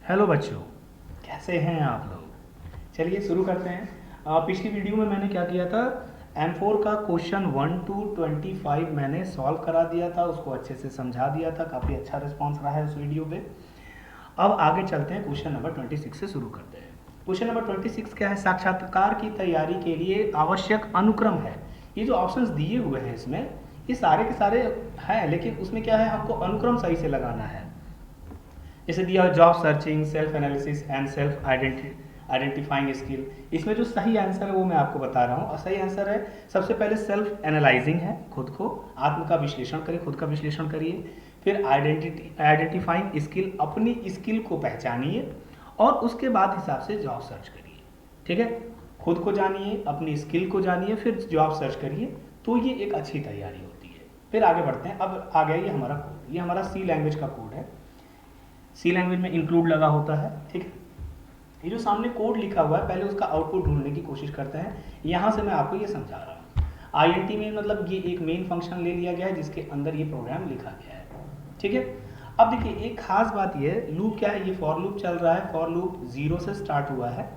Hello बच्चों, कैसे हैं आप लोग। चलिए शुरू करते हैं। पिछली वीडियो में मैंने क्या किया था, M4 का क्वेश्चन 1 to 25 मैंने सॉल्व करा दिया था, उसको अच्छे से समझा दिया था। काफ़ी अच्छा रिस्पांस रहा है उस वीडियो पे। अब आगे चलते हैं, क्वेश्चन नंबर 26 से शुरू करते हैं। क्वेश्चन नंबर 26 क्या है, साक्षात्कार की तैयारी के लिए आवश्यक अनुक्रम है। ये जो ऑप्शंस दिए हुए हैं इसमें, ये सारे के सारे हैं, लेकिन उसमें क्या है, हमको अनुक्रम सही से लगाना है। जैसे दिया job searching, self analysis and self identifying skill. इसमें जो सही आंसर है वो मैं आपको बता रहा हूँ। और सही आंसर है, सबसे पहले सेल्फ एनालाइजिंग है, खुद को आत्म का विश्लेषण करिए, खुद का विश्लेषण करिए। फिर आइडेंटिफाइंग स्किल, अपनी स्किल को पहचानिए और उसके बाद हिसाब से जॉब सर्च करिए। ठीक है, खुद को जानिए, अपनी स्किल को जानिए, फिर जॉब सर्च करिए, तो ये एक अच्छी तैयारी होती है। फिर आगे बढ़ते हैं। अब आ गया ये हमारा कोड, ये हमारा सी लैंग्वेज का कोड है। सी लैंग्वेज में इंक्लूड लगा होता है। ठीक है, ये जो सामने कोड लिखा हुआ है, पहले उसका आउटपुट ढूंढने की कोशिश करते हैं। यहाँ से मैं आपको ये समझा रहा हूँ। आईएनटी में मतलब ये एक मेन फंक्शन ले लिया गया है जिसके अंदर ये प्रोग्राम लिखा गया है। ठीक है, अब देखिए एक खास बात ये है, लूप क्या है, ये फॉर लूप चल रहा है। फॉर लूप 0 से स्टार्ट हुआ है,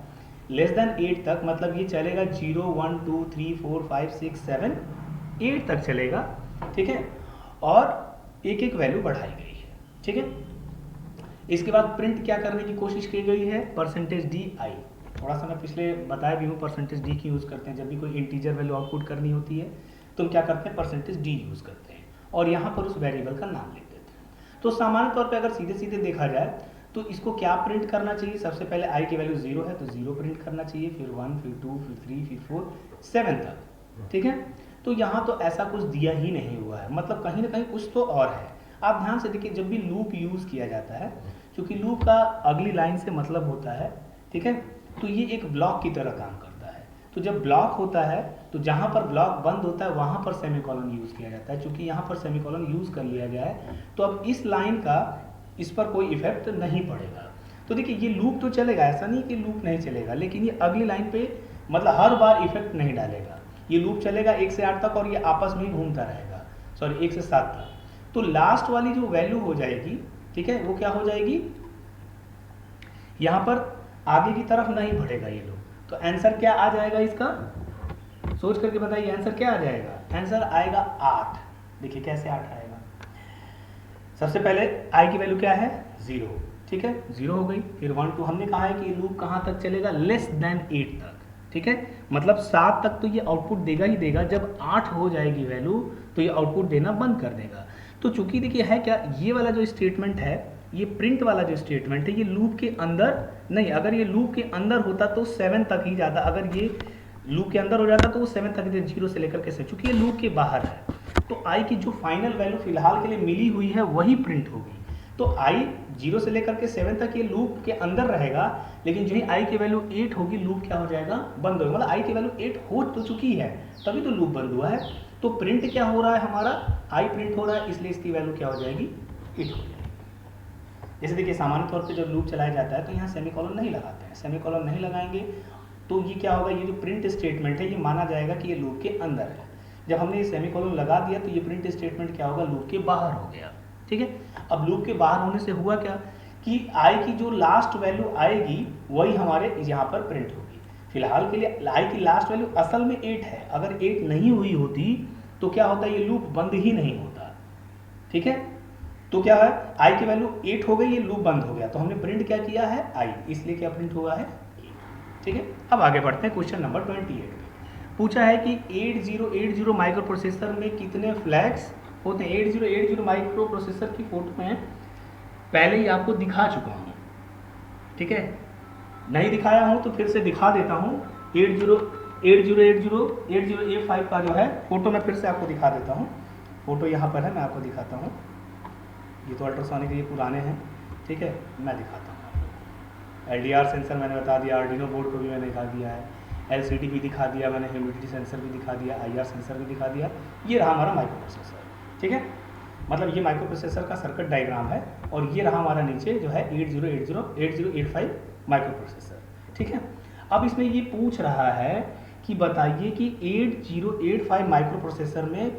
लेस देन 8 तक, मतलब ये चलेगा 0 1 2 3 4 5 6 7 8 तक चलेगा। ठीक है, और एक एक वैल्यू बढ़ाई गई है। ठीक है, इसके बाद प्रिंट क्या करने की कोशिश की गई है, परसेंटेज डी आई। थोड़ा सा मैं पिछले बताया भी हूँ परसेंटेज डी की यूज़ करते हैं। जब भी कोई इंटीजर वैल्यू आउटपुट करनी होती है तो हम क्या करते हैं, परसेंटेज डी यूज़ करते हैं और यहाँ पर उस वेरिएबल का नाम लिख देते हैं। तो सामान्य तौर पे अगर सीधे सीधे देखा जाए तो इसको क्या प्रिंट करना चाहिए, सबसे पहले आई की वैल्यू 0 है तो 0 प्रिंट करना चाहिए, फिर 1 फिर 2 फिर 3 फिर 4 7 तक। ठीक है, तो यहाँ तो ऐसा कुछ दिया ही नहीं हुआ है, मतलब कहीं ना कहीं कुछ तो और है। आप ध्यान से देखिए, जब भी लूप यूज़ किया जाता है, क्योंकि लूप का अगली लाइन से मतलब होता है, ठीक है, तो ये एक ब्लॉक की तरह काम करता है। तो जब ब्लॉक होता है तो जहाँ पर ब्लॉक बंद होता है वहाँ पर सेमीकोलन यूज़ किया जाता है। चूंकि यहाँ पर सेमीकोलन यूज़ कर लिया गया है तो अब इस लाइन का इस पर कोई इफेक्ट नहीं पड़ेगा। तो देखिए ये लूप तो चलेगा, ऐसा नहीं कि लूप नहीं चलेगा, लेकिन ये अगली लाइन पे मतलब हर बार इफेक्ट नहीं डालेगा। ये लूप चलेगा 1 से 8 तक और ये आपस में ही घूमता रहेगा, सॉरी 1 से 7 तक। तो लास्ट वाली जो वैल्यू हो जाएगी, ठीक है, वो क्या हो जाएगी, यहाँ पर आगे की तरफ नहीं बढ़ेगा ये लोग। तो आंसर क्या आ जाएगा इसका, सोच करके बताइए आंसर क्या आ जाएगा। आंसर आएगा 8। देखिए कैसे 8 आएगा, सबसे पहले आई की वैल्यू क्या है 0, ठीक है 0 हो गई। फिर 1 2, हमने कहा है कि लूप कहाँ तक चलेगा, लेस देन 8 तक। ठीक है, मतलब 7 तक तो ये आउटपुट देगा ही देगा, जब 8 हो जाएगी वैल्यू तो ये आउटपुट देना बंद कर देगा। तो चूंकि देखिए है क्या, ये वाला जो स्टेटमेंट है, ये प्रिंट वाला जो स्टेटमेंट है, ये लूप के अंदर नहीं, अगर ये लूप के अंदर होता तो 7 तक ही जाता, अगर ये लूप के अंदर हो जाता तो वो 7 तक, 0 से लेकर के 7, चूंकि ये लूप के बाहर है तो आई की जो फाइनल वैल्यू फिलहाल के लिए मिली हुई है वही प्रिंट होगी। तो आई 0 से लेकर के 7 तक ये लूप के अंदर रहेगा, लेकिन जो ही आई की वैल्यू 8 होगी लूप क्या हो जाएगा, बंद होगा। मतलब आई की वैल्यू 8 हो तो चुकी है तभी तो लूप बंद हुआ है। तो प्रिंट क्या हो रहा है, हमारा आई प्रिंट हो रहा है, इसलिए इसकी वैल्यू क्या हो जाएगी, 8 हो जाएगी। जैसे देखिए सामान्य तौर पे जब लूप चलाया जाता है तो यहाँ सेमीकोलन नहीं लगाते हैं, सेमीकोलन नहीं लगाएंगे तो ये क्या होगा, ये जो प्रिंट स्टेटमेंट है ये माना जाएगा कि ये लूप के अंदर है। जब हमने ये सेमीकोलन लगा दिया तो ये प्रिंट स्टेटमेंट क्या होगा, लूप के बाहर हो गया। ठीक है, अब लूप के बाहर होने से हुआ क्या कि आई की जो लास्ट वैल्यू आएगी वही हमारे यहाँ पर प्रिंट होगी। फिलहाल के लिए आई की लास्ट वैल्यू असल में 8 है, अगर 8 नहीं हुई होती तो क्या होता, ये लूप बंद ही नहीं होता। ठीक है, तो क्या है, आई की वैल्यू 8 हो गई, ये लूप बंद हो गया, तो हमने प्रिंट क्या किया है आई, इसलिए क्या प्रिंट हुआ है 8। ठीक है, अब आगे बढ़ते हैं क्वेश्चन नंबर 28 पे। पूछा है कि 8080 माइक्रो प्रोसेसर में कितने फ्लैग्स होते हैं। 8080 माइक्रो प्रोसेसर की फोटो में पहले ही आपको दिखा चुका हूँ, ठीक है, नहीं दिखाया हूँ तो फिर से दिखा देता हूँ। 8080 का जो है फोटो मैं फिर से आपको दिखा देता हूँ। फोटो यहाँ पर है, मैं आपको दिखाता हूँ। ये तो अल्ट्रासोनिक ये पुराने हैं, ठीक है, मैं दिखाता हूँ आप लोगों को। LDR सेंसर मैंने बता दिया, आर्डिनो बोर्ड को भी मैंने दिखा दिया है, LCD भी दिखा दिया मैंने, ह्यूमिडिटी सेंसर भी दिखा दिया, IR सेंसर भी दिखा दिया। ये रहा हमारा माइक्रो प्रोसेसर, ठीक है, मतलब ये माइक्रो प्रोसेसर का सर्किट डायग्राम है और ये रहा हमारा नीचे जो है 8085 माइक्रो प्रोसेसर। ठीक है, अब इसमें ये पूछ रहा है कि बताइए कि 8085 माइक्रो प्रोसेसर में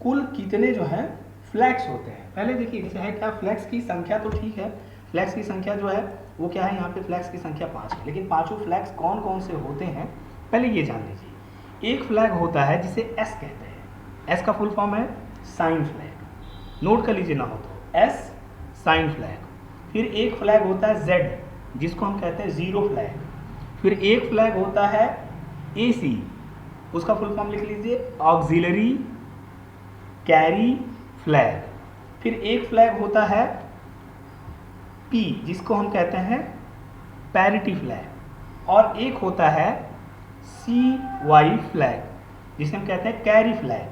कुल कितने जो है फ्लैग्स होते हैं। पहले देखिए जैसे है क्या, फ्लैग्स की संख्या तो ठीक है, फ्लैग्स की संख्या जो है वो क्या है, यहाँ पे फ्लैग्स की संख्या 5 है, लेकिन पांचों फ्लैग्स कौन कौन से होते हैं पहले ये जान लीजिए। एक फ्लैग होता है जिसे एस कहते हैं, एस का फुल फॉर्म है साइन फ्लैग, नोट कर लीजिए ना हो तो, एस साइन फ्लैग। फिर एक फ्लैग होता है जेड जिसको हम कहते हैं जीरो फ्लैग। फिर एक फ्लैग होता है ए सी, उसका फुल फॉर्म लिख लीजिए ऑक्सिलरी कैरी फ्लैग। फिर एक फ्लैग होता है पी जिसको हम कहते हैं पैरिटी फ्लैग, और एक होता है सी वाई फ्लैग जिसे हम कहते हैं कैरी फ्लैग।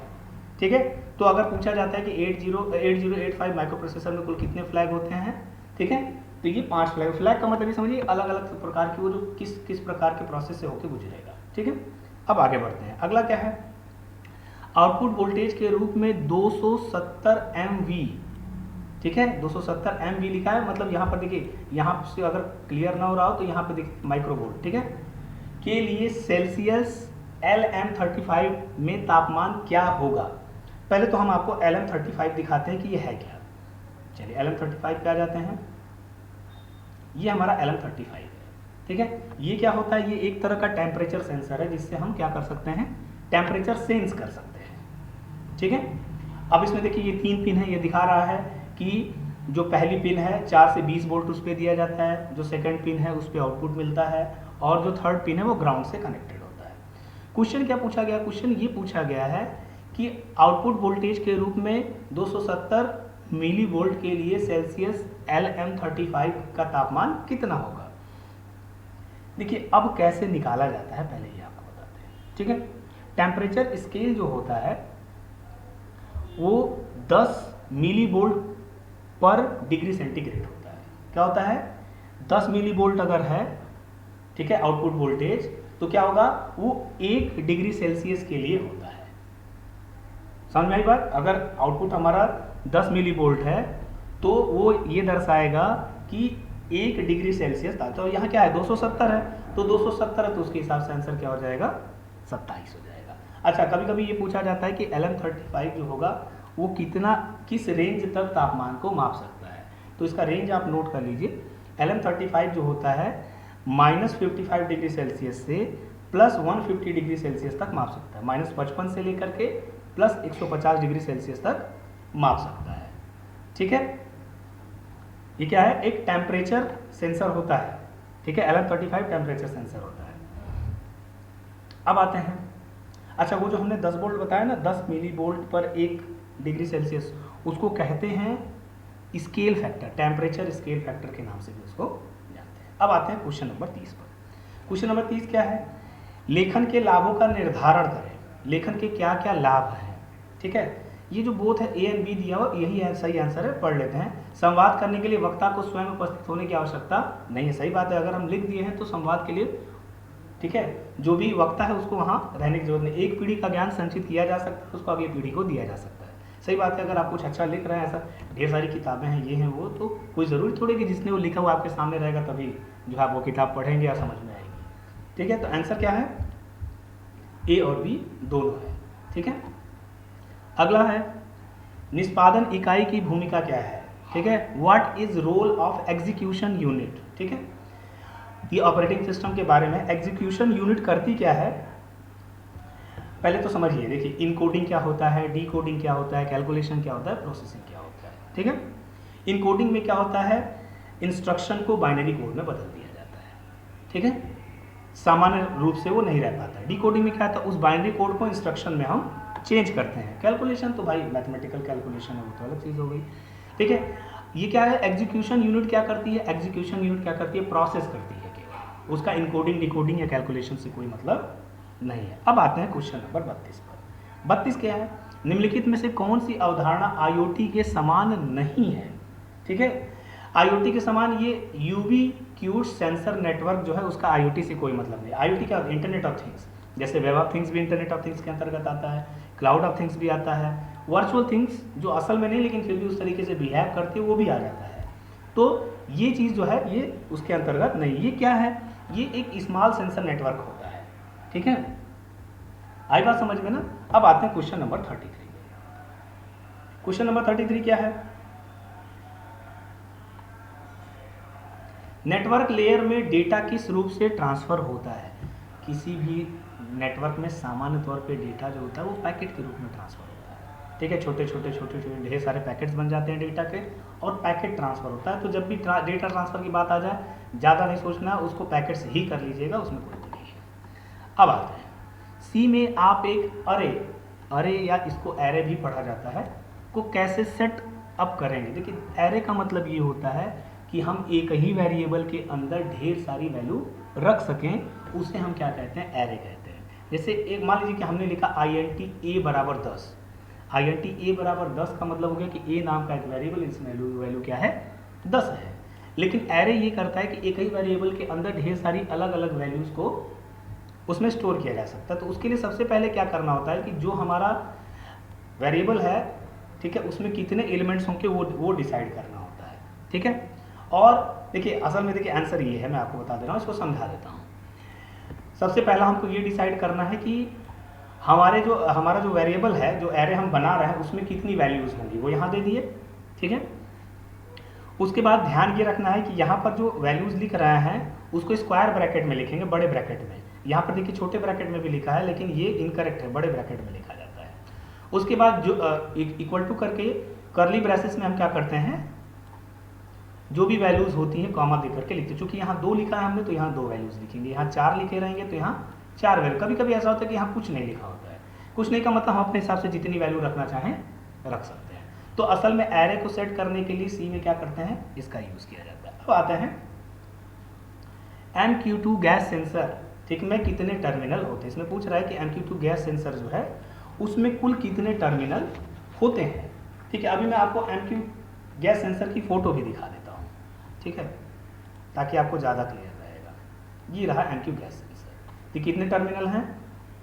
ठीक है, तो अगर पूछा जाता है कि 8085 माइक्रो प्रोसेसर में कुल कितने फ्लैग होते हैं, ठीक है, तो ये 5 फ्लैग। फ्लैग का मतलब ये समझिए अलग अलग प्रकार की वो जो किस प्रकार के प्रोसेस से होकर गुजरेगा। ठीक है, अब आगे बढ़ते हैं। अगला क्या है, आउटपुट वोल्टेज के रूप में 270 MV। ठीक है, 270 MV लिखा है, मतलब यहाँ पर देखिए, यहाँ से अगर क्लियर ना हो रहा हो तो यहाँ पे देखिए माइक्रोवोल्ट, ठीक है, के लिए सेल्सियस LM35 में तापमान क्या होगा। पहले तो हम आपको LM35 दिखाते हैं कि ये है क्या। चलिए LM35 पे आ जाते हैं। ये हमारा LM35 है, ठीक है। ये क्या होता है, ये एक तरह का टेम्परेचर सेंसर है जिससे हम क्या कर सकते हैं, टेम्परेचर सेंस कर सकते हैं। ठीक है, अब इसमें देखिए ये 3 पिन है, ये दिखा रहा है कि जो पहली पिन है 4 से 20 वोल्ट उस पर दिया जाता है, जो सेकंड पिन है उस पर आउटपुट मिलता है, और जो थर्ड पिन है वो ग्राउंड से कनेक्टेड होता है। क्वेश्चन क्या पूछा गया, क्वेश्चन ये पूछा गया है कि आउटपुट वोल्टेज के रूप में 270 मिली वोल्ट के लिए सेल्सियस LM35 का तापमान कितना होगा। देखिए अब कैसे निकाला जाता है पहले ये आपको बताते हैं। ठीक है, टेम्परेचर स्केल जो होता है वो 10 मिली वोल्ट पर डिग्री सेंटीग्रेड होता है। क्या होता है, 10 मिली वोल्ट अगर है, ठीक है, आउटपुट वोल्टेज, तो क्या होगा, वो 1 डिग्री सेल्सियस के लिए होता है। समझ में आई बात। अगर आउटपुट हमारा 10 मिली वोल्ट है तो वो ये दर्शाएगा कि 1 डिग्री सेल्सियस था। तो यहाँ क्या है, 270 है, तो 270 है तो उसके हिसाब से आंसर क्या हो जाएगा, 27 हो जाएगा। अच्छा, कभी कभी ये पूछा जाता है कि LM35 जो होगा वो किस रेंज तक तापमान को माप सकता है, तो इसका रेंज आप नोट कर लीजिए। LM35 जो होता है -55 डिग्री सेल्सियस से +150 डिग्री सेल्सियस तक माप सकता है, -55 से लेकर के +150 डिग्री सेल्सियस तक माप सकता है। ठीक है, ये क्या है, एक टेम्परेचर सेंसर होता है। ठीक है, LM35 टेम्परेचर सेंसर होता है। अब आते हैं, अच्छा वो जो हमने 10 वोल्ट बताया ना, 10 मिली वोल्ट पर 1 डिग्री सेल्सियस, उसको कहते हैं scale factor, temperature scale factor के नाम से भी उसको जानते हैं। अब आते हैं क्वेश्चन नंबर 30 पर। क्वेश्चन नंबर 30 क्या है, लेखन के लाभों का निर्धारण करें। लेखन के क्या क्या लाभ हैं। ठीक है, ये जो बोथ है A और B दिया हुआ, यही सही आंसर है, पढ़ लेते हैं। संवाद करने के लिए वक्ता को स्वयं उपस्थित होने की आवश्यकता नहीं है, सही बात है। अगर हम लिख दिए हैं तो संवाद के लिए, ठीक है, जो भी वक्ता है उसको वहाँ रहने की जरूरत नहीं। एक पीढ़ी का ज्ञान संचित किया जा सकता है, उसको अगली पीढ़ी को दिया जा सकता है। सही बात है, अगर आप कुछ अच्छा लिख रहे हैं, ऐसा ढेर सारी किताबें हैं, ये हैं वो, तो कोई ज़रूरी थोड़ी कि जिसने वो लिखा हुआ आपके सामने रहेगा तभी जो है आप वो किताब पढ़ेंगे या समझ में आएगी। ठीक है, तो आंसर क्या है, A और B दोनों है। ठीक है, अगला है निष्पादन इकाई की भूमिका क्या है। ठीक है, what is role of execution unit. ठीक है, ये ऑपरेटिंग सिस्टम के बारे में, एग्जीक्यूशन यूनिट करती क्या है पहले तो समझिए। देखिए इनकोडिंग क्या होता है, डीकोडिंग क्या होता है, कैलकुलेशन क्या होता है, प्रोसेसिंग क्या होता है। ठीक है, इनकोडिंग में क्या होता है, इंस्ट्रक्शन को बाइनरी कोड में बदल दिया जाता है। ठीक है, सामान्य रूप से वो नहीं रह पाता। डीकोडिंग में क्या होता है, उस बाइनरी कोड को इंस्ट्रक्शन में हम चेंज करते हैं। कैलकुलेशन तो भाई मैथमेटिकल कैलकुलेशन है, वो तो अलग चीज़ हो गई। ठीक है, ये क्या है, एग्जीक्यूशन यूनिट क्या करती है, एग्जीक्यूशन यूनिट क्या करती है, प्रोसेस करती है केवल, उसका इनकोडिंग डिकोडिंग या कैलकुलेशन से कोई मतलब नहीं है। अब आते हैं क्वेश्चन नंबर 32 पर। 32 क्या है, निम्नलिखित में से कौन सी अवधारणा IoT के समान नहीं है। ठीक है, IoT के समान ये यूबीक्यूट सेंसर नेटवर्क जो है उसका IoT से कोई मतलब नहीं। IoT क्या, इंटरनेट ऑफ थिंग्स, जैसे वेब ऑफ थिंग्स भी इंटरनेट ऑफ थिंग्स के अंतर्गत आता है, क्लाउड ऑफ थिंग्स भी आता है, वर्चुअल थिंग्स जो असल में नहीं लेकिन फिर भी उस तरीके से बिहेव करती है वो भी आ जाता है। तो ये चीज़ जो है ये उसके अंतर्गत नहीं। ये क्या है, ये एक स्मॉल सेंसर नेटवर्क होता है। ठीक है, आई बात समझ में ना। अब आते हैं क्वेश्चन नंबर 33। क्वेश्चन नंबर 33 क्या है, नेटवर्क लेयर में डेटा किस रूप से ट्रांसफ़र होता है? किसी भी नेटवर्क में सामान्य तौर पे डेटा जो होता है वो पैकेट के रूप में ट्रांसफ़र होता है, ठीक है। छोटे छोटे ढेर सारे पैकेट्स बन जाते हैं डेटा के और पैकेट ट्रांसफ़र होता है। तो जब भी डेटा ट्रांसफ़र की बात आ जाए, ज़्यादा नहीं सोचना, उसको पैकेट से ही कर लीजिएगा, उसमें कोई नहीं है। अब आते हैं सी में आप एक अरे या इसको एरे भी पढ़ा जाता है को कैसे सेट अप करेंगे। देखिए एरे का मतलब ये होता है कि हम एक ही वेरिएबल के अंदर ढेर सारी वैल्यू रख सकें, उसे हम क्या कहते हैं? एरे कहते हैं। जैसे एक मान लीजिए कि हमने लिखा int a बराबर 10। int a बराबर 10 का मतलब हो गया कि a नाम का एक वेरिएबल, इस वैल्यू क्या है? 10 है। लेकिन एरे ये करता है कि एक ही वेरिएबल के अंदर ढेर सारी अलग अलग वैल्यूज़ को उसमें स्टोर किया जा सकता है। तो उसके लिए सबसे पहले क्या करना होता है कि जो हमारा वेरिएबल है, ठीक है, उसमें कितने एलिमेंट्स होंगे वो डिसाइड करना होता है, ठीक है। और देखिए असल में देखिए आंसर ये है, मैं आपको बता दे रहा हूँ, इसको समझा देता हूँ। सबसे पहला हमको ये डिसाइड करना है कि हमारा जो वेरिएबल है, जो एरे हम बना रहे हैं, उसमें कितनी वैल्यूज़ होंगी, वो यहाँ दे दिए, ठीक है। उसके बाद ध्यान ये रखना है कि यहाँ पर जो वैल्यूज़ लिख रहे हैं उसको स्क्वायर ब्रैकेट में लिखेंगे, बड़े ब्रैकेट में। यहाँ पर देखिए छोटे ब्रैकेट में भी लिखा है, लेकिन ये इनकरेक्ट है, बड़े ब्रैकेट में लिखा जाता है। उसके बाद जो इक्वल टू करके कर्ली ब्रेसेस में हम क्या करते हैं, जो भी वैल्यूज़ होती हैं कॉमा दे करके लिखते हैं। चूँकि यहाँ 2 लिखा है हमने तो यहाँ 2 वैल्यूज़ लिखेंगे, यहाँ 4 लिखे रहेंगे तो यहाँ 4 वैल्यू। कभी कभी ऐसा होता है कि यहाँ कुछ नहीं लिखा होता है। कुछ नहीं का मतलब हम अपने हिसाब से जितनी वैल्यू रखना चाहें रख सकते हैं। तो असल में एरे को सेट करने के लिए सी में क्या करते हैं, इसका यूज़ किया जाता है। अब आते हैं MQ2 गैस सेंसर, ठीक में कितने टर्मिनल होते हैं। इसमें पूछ रहा है कि MQ2 गैस सेंसर जो है उसमें कुल कितने टर्मिनल होते हैं, ठीक है। अभी मैं आपको MQ गैस सेंसर की फ़ोटो भी दिखा देता हूँ, ठीक है, ताकि आपको ज़्यादा क्लियर रहेगा। ये रहा MQ गैस सेंसर। तो कितने टर्मिनल हैं?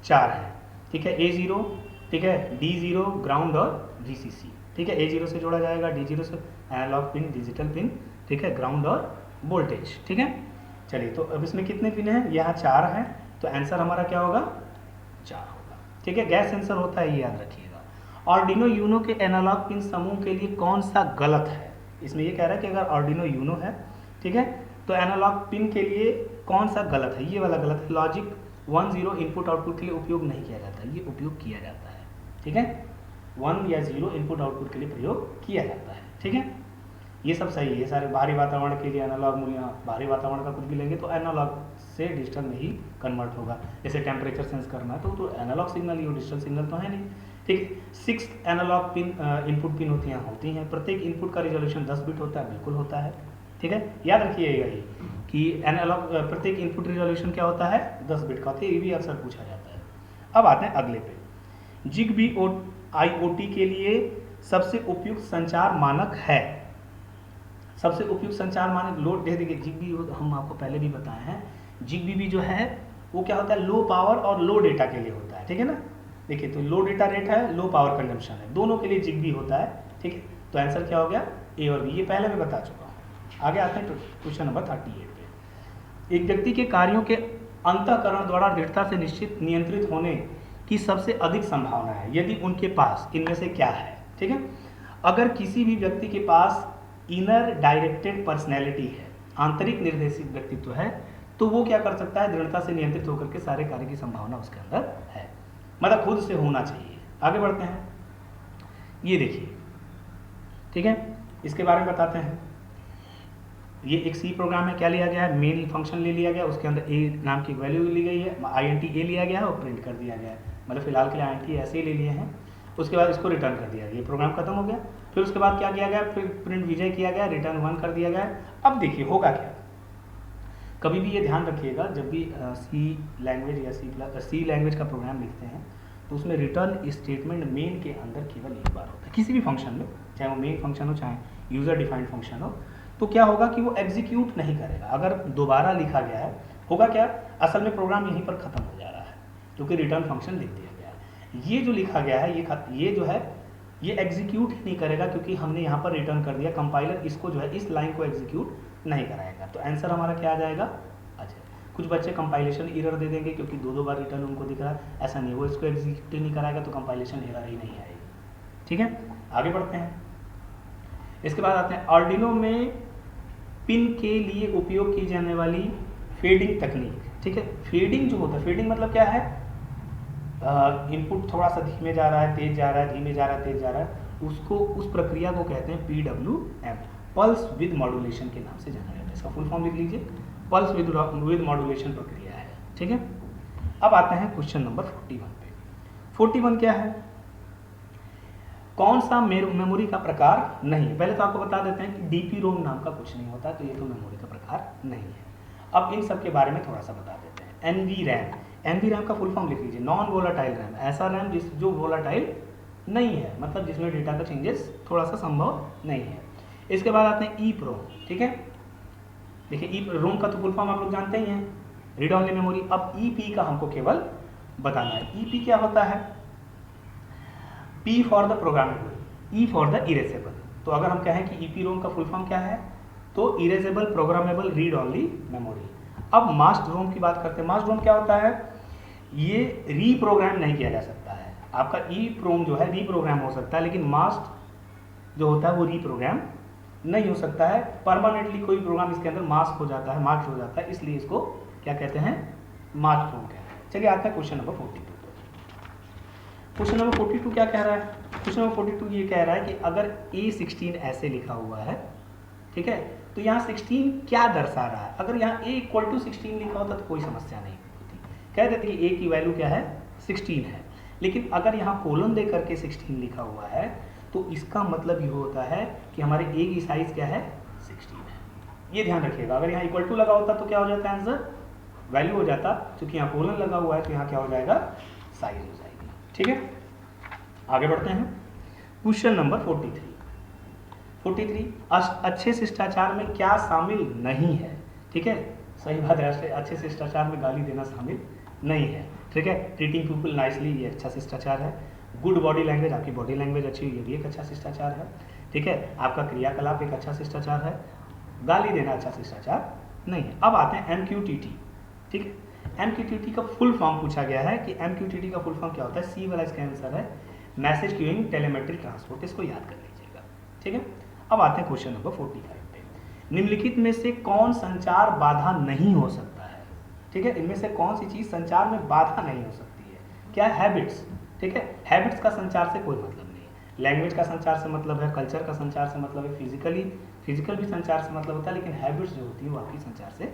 4 हैं, ठीक है। A0, ठीक है, D0 ग्राउंड और VCC, ठीक है। A0 से जोड़ा जाएगा, D0 से एनालॉग पिन, डिजिटल पिन, ठीक है, ग्राउंड और वोल्टेज, ठीक है। चलिए तो अब इसमें कितने पिन हैं? यहाँ 4 हैं, तो आंसर हमारा क्या होगा? 4 होगा, ठीक है। गैस सेंसर होता है, ये याद रखिएगा। आर्डिनो यूनो के एनालॉग पिन समूह के लिए कौन सा गलत है? इसमें ये कह रहा है कि अगर आर्डिनो यूनो है, ठीक है, तो एनालॉग पिन के लिए कौन सा गलत है? ये वाला गलत है। लॉजिक 1-0 इनपुट आउटपुट के लिए उपयोग नहीं किया जाता है, ये उपयोग किया जाता है, ठीक है। 1 या 0 इनपुट आउटपुट के लिए प्रयोग किया जाता है, ठीक है। ये सब सही है। सारे बाहरी वातावरण के लिए एनालॉग मूल्य, बाहरी वातावरण का कुछ भी लेंगे तो एनालॉग से डिजिटल में ही कन्वर्ट होगा। जैसे टेम्परेचर सेंस करना है तो एनालॉग सिग्नल ही हो, डिजिटल सिग्नल तो है नहीं, ठीक है। 6 एनालॉग पिन इनपुट पिन होती हैं। प्रत्येक इनपुट का रिजोल्यूशन 10 बिट होता है, बिल्कुल होता है, ठीक है। याद रखिएगा ये कि एनालॉग प्रत्येक इनपुट रिजोल्यूशन क्या होता है? 10 बिट का होता है। ये भी अक्सर पूछा जाता है। अब आते हैं अगले पे। जिगबी IoT के लिए सबसे उपयुक्त संचार मानक है। सबसे उपयुक्त संचार मानक लोड, देखिए जिगबी हम आपको पहले भी बताए हैं, जिगबी भी जो है वो क्या होता है? लो पावर और लो डेटा के लिए होता है, ठीक है ना। देखिए तो लो डेटा रेट है, लो पावर कंजम्पशन है, दोनों के लिए जिगबी होता है, ठीक है। तो आंसर क्या हो गया? ए और बी। ये पहले मैं बता चुका हूँ। आगे आते हैं क्वेश्चन नंबर 38 पे। एक व्यक्ति के कार्यों के अंतःकरण द्वारा दृढ़ता से निश्चित नियंत्रित होने की सबसे अधिक संभावना है यदि उनके पास इनमें से क्या है, ठीक है। अगर किसी भी व्यक्ति के पास इनर डायरेक्टेड पर्सनैलिटी है, आंतरिक निर्देशित व्यक्तित्व है, तो वो क्या कर सकता है? दृढ़ता से नियंत्रित होकर के सारे कार्य की संभावना उसके अंदर है, मतलब खुद से होना चाहिए। आगे बढ़ते हैं, ये देखिए, ठीक है, इसके बारे में बताते हैं। ये एक सी प्रोग्राम है, क्या लिया गया है? मेन फंक्शन ले लिया गया, उसके अंदर ए नाम की वैल्यू ली गई है, int a लिया गया है और प्रिंट कर दिया गया है। मतलब फिलहाल के लिए int ऐसे ही ले लिए हैं, उसके बाद इसको रिटर्न कर दिया गया, ये प्रोग्राम खत्म हो गया। फिर उसके बाद क्या किया गया? फिर प्रिंट विजय किया गया, रिटर्न 1 कर दिया गया। अब देखिए होगा क्या, कभी भी ये ध्यान रखिएगा, जब भी सी लैंग्वेज या सी लैंग्वेज का प्रोग्राम लिखते हैं तो उसमें रिटर्न स्टेटमेंट मेन के अंदर केवल एक बार होता है, किसी भी फंक्शन में, चाहे वो मेन फंक्शन हो चाहे यूज़र डिफाइंड फंक्शन हो। तो क्या होगा कि वो एग्जीक्यूट नहीं करेगा। अगर दोबारा लिखा गया है, होगा क्या? असल में प्रोग्राम यहीं पर ख़त्म हो जा रहा है क्योंकि रिटर्न फंक्शन लिख दिया गया है। ये जो लिखा गया है ये जो है ये एग्जीक्यूट ही नहीं करेगा क्योंकि हमने यहाँ पर रिटर्न कर दिया। कंपाइलर इसको जो है इस लाइन को एग्जीक्यूट नहीं कराएगा। तो आंसर हमारा क्या आ जाएगा? अच्छा, कुछ बच्चे कंपाइलेशन एरर दे देंगे क्योंकि दो बार रिटर्न उनको दिख रहा है, ऐसा नहीं, वो इसको एग्जीक्यूट नहीं कराएगा तो कंपाइलेशन एरर ही नहीं आएगी, ठीक है। आगे बढ़ते हैं, इसके बाद आते हैं आर्डिनो में पिन के लिए उपयोग की जाने वाली फेडिंग तकनीक, ठीक है। फेडिंग जो होता है, फेडिंग मतलब क्या है, इनपुट थोड़ा सा धीमे जा रहा है, तेज जा रहा है, धीमे जा रहा है, तेज जा रहा है, उसको, उस प्रक्रिया को कहते हैं PWM, पल्स विद मॉड्यूलेशन के नाम से जाना जाता है। इसका फुल फॉर्म लिख लीजिए, पल्स विद मॉड्यूलेशन प्रक्रिया है, ठीक है। अब आते हैं क्वेश्चन नंबर 41 पे। 41 क्या है, कौन सा मेमोरी का प्रकार नहीं है। पहले तो आपको बता देते हैं कि डीपी रोम नाम का कुछ नहीं होता, तो ये तो मेमोरी का प्रकार नहीं है। अब इन सब के बारे में थोड़ा सा बता देते हैं। एनवी रैम, एनवी रैम का फुल फॉर्म लिख लीजिए, नॉन वोलाटाइल रैम, ऐसा रैम जो वोलाटाइल नहीं है, मतलब जिसमें डेटा का चेंजेस थोड़ा सा संभव नहीं है। इसके बाद आते हैं ईप्रोम, ठीक है। देखिए ईप्रोम का तो फुल फॉर्म आप लोग जानते ही हैं, रीड ओनली मेमोरी। अब ईपी का हमको केवल बताना है। ईपी क्या होता है, P for the programmable, E for the erasable. तो अगर हम कहें कि ईपी रोम का फुल फॉर्म क्या है, तो erasable programmable read only memory. अब मास्टर रोम की बात करते हैं। मास्टर रोम क्या होता है, ये रीप्रोग्राम नहीं किया जा सकता है। आपका ई प्रोम जो है रीप्रोग्राम हो सकता है, लेकिन मास्क जो होता है वो रीप्रोग्राम नहीं हो सकता है। परमानेंटली कोई प्रोग्राम इसके अंदर मास्क हो जाता है, मार्क्स हो जाता है, इसलिए इसको क्या कहते हैं, मास्क रोम कहते हैं। चलिए आते हैं क्वेश्चन नंबर 42। क्वेश्चन नंबर 42 क्या कह रहा है, क्वेश्चन नंबर 42 ये कह रहा है कि अगर A16 ऐसे लिखा हुआ है, ठीक है, तो यहाँ 16 क्या दर्शा रहा है। अगर यहाँ A = 16 लिखा होता तो कोई समस्या नहीं होती, कह देते कि A की वैल्यू क्या है, 16 है। लेकिन अगर यहाँ कोलन दे करके 16 लिखा हुआ है, तो इसका मतलब ये होता है कि हमारे A की साइज क्या है, 16 है। ये ध्यान रखिएगा। अगर यहाँ = लगा होता तो क्या हो जाता है, आंसर वैल्यू हो जाता। क्योंकि यहाँ कोलन लगा हुआ है तो यहाँ क्या हो जाएगा, साइज हो जाएगी, ठीक है। आगे बढ़ते हैं। क्वेश्चन नंबर 43 अच्छे शिष्टाचार में क्या शामिल नहीं है, ठीक है। सही बात है, अच्छे शिष्टाचार में गाली देना शामिल नहीं है, ठीक है। ट्रीटिंग पीपल नाइसली, ये अच्छा शिष्टाचार है। गुड बॉडी लैंग्वेज, आपकी बॉडी लैंग्वेज अच्छी, ये भी एक अच्छा शिष्टाचार है, ठीक है। आपका क्रियाकलाप एक अच्छा शिष्टाचार है। गाली देना अच्छा शिष्टाचार नहीं है। अब आते हैं MQTT, ठीक है। MQTT का फुल फॉर्म पूछा गया है कि MQTT का फुल फॉर्म क्या होता है। सी वाला इसका आंसर है, मैसेज क्यूइंग टेलीमेट्री ट्रांसपोर्ट, इसको याद कर लीजिएगा, ठीक है। अब आते हैं क्वेश्चन नंबर 45 पे। निम्नलिखित में से कौन संचार बाधा नहीं हो सकता है, ठीक है। इनमें से कौन सी चीज संचार में बाधा नहीं हो सकती है, क्या है, हैबिट्स, ठीक है। हैबिट्स का संचार से कोई मतलब नहीं है। लैंग्वेज का संचार से मतलब है, कल्चर का संचार से मतलब है, फिजिकल भी संचार से मतलब होता है, लेकिन हैबिट्स जो होती है वो आपकी संचार से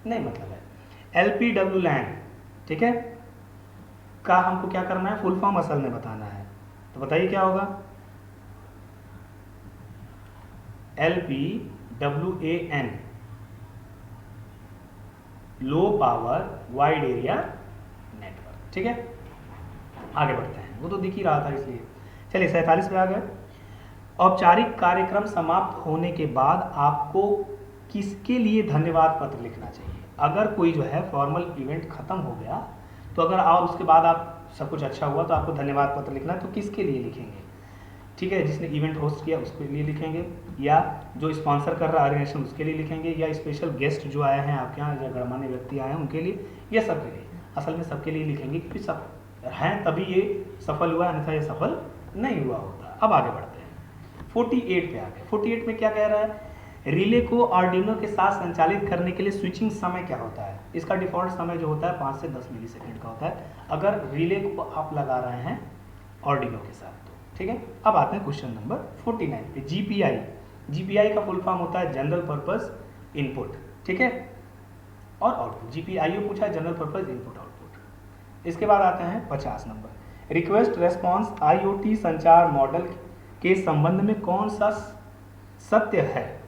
नहीं मतलब है। LPWLAN, ठीक है, का हमको क्या करना है, फुल फॉर्म असल में बताना है। तो बताइए क्या होगा, LPWAN, low power wide area network, ठीक है। आगे बढ़ते हैं, वो तो दिख ही रहा था इसलिए। चलिए 47 पे आ गए। औपचारिक कार्यक्रम समाप्त होने के बाद आपको किसके लिए धन्यवाद पत्र लिखना चाहिए। अगर कोई जो है फॉर्मल इवेंट खत्म हो गया, तो अगर और उसके बाद आप सब कुछ अच्छा हुआ तो आपको धन्यवाद पत्र लिखना है, तो किसके लिए लिखेंगे, ठीक है। जिसने इवेंट होस्ट किया उसके लिए लिखेंगे, या जो स्पॉन्सर कर रहा है ऑर्गेनाइजेशन उसके लिए लिखेंगे, या स्पेशल गेस्ट जो आए हैं आपके यहाँ, या गणमान्य व्यक्ति आए हैं उनके लिए, या सबके लिए। असल में सबके लिए लिखेंगे, क्योंकि सब हैं तभी ये सफल हुआ, अन्यथा ये सफल नहीं हुआ होता। अब आगे बढ़ते हैं, 48 पे आ गए। 48 में क्या कह रहा है, रिले को आर्डिनो के साथ संचालित करने के लिए स्विचिंग समय क्या होता है। इसका डिफॉल्ट समय जो होता है 5 से 10 मिलीसेकंड का होता है, अगर रिले को आप लगा रहे हैं आर्डिनो के साथ तो, ठीक है। अब आते हैं क्वेश्चन नंबर 49 पे। GPI का फुल फॉर्म होता है जनरल पर्पस इनपुट, ठीक है, और आउटपुट। GPIO पूछा है, जनरल पर्पस इनपुट आउटपुट। इसके बाद आते हैं 50 नंबर। रिक्वेस्ट रेस्पॉन्स IoT संचार मॉडल के संबंध में कौन सा सत्य है,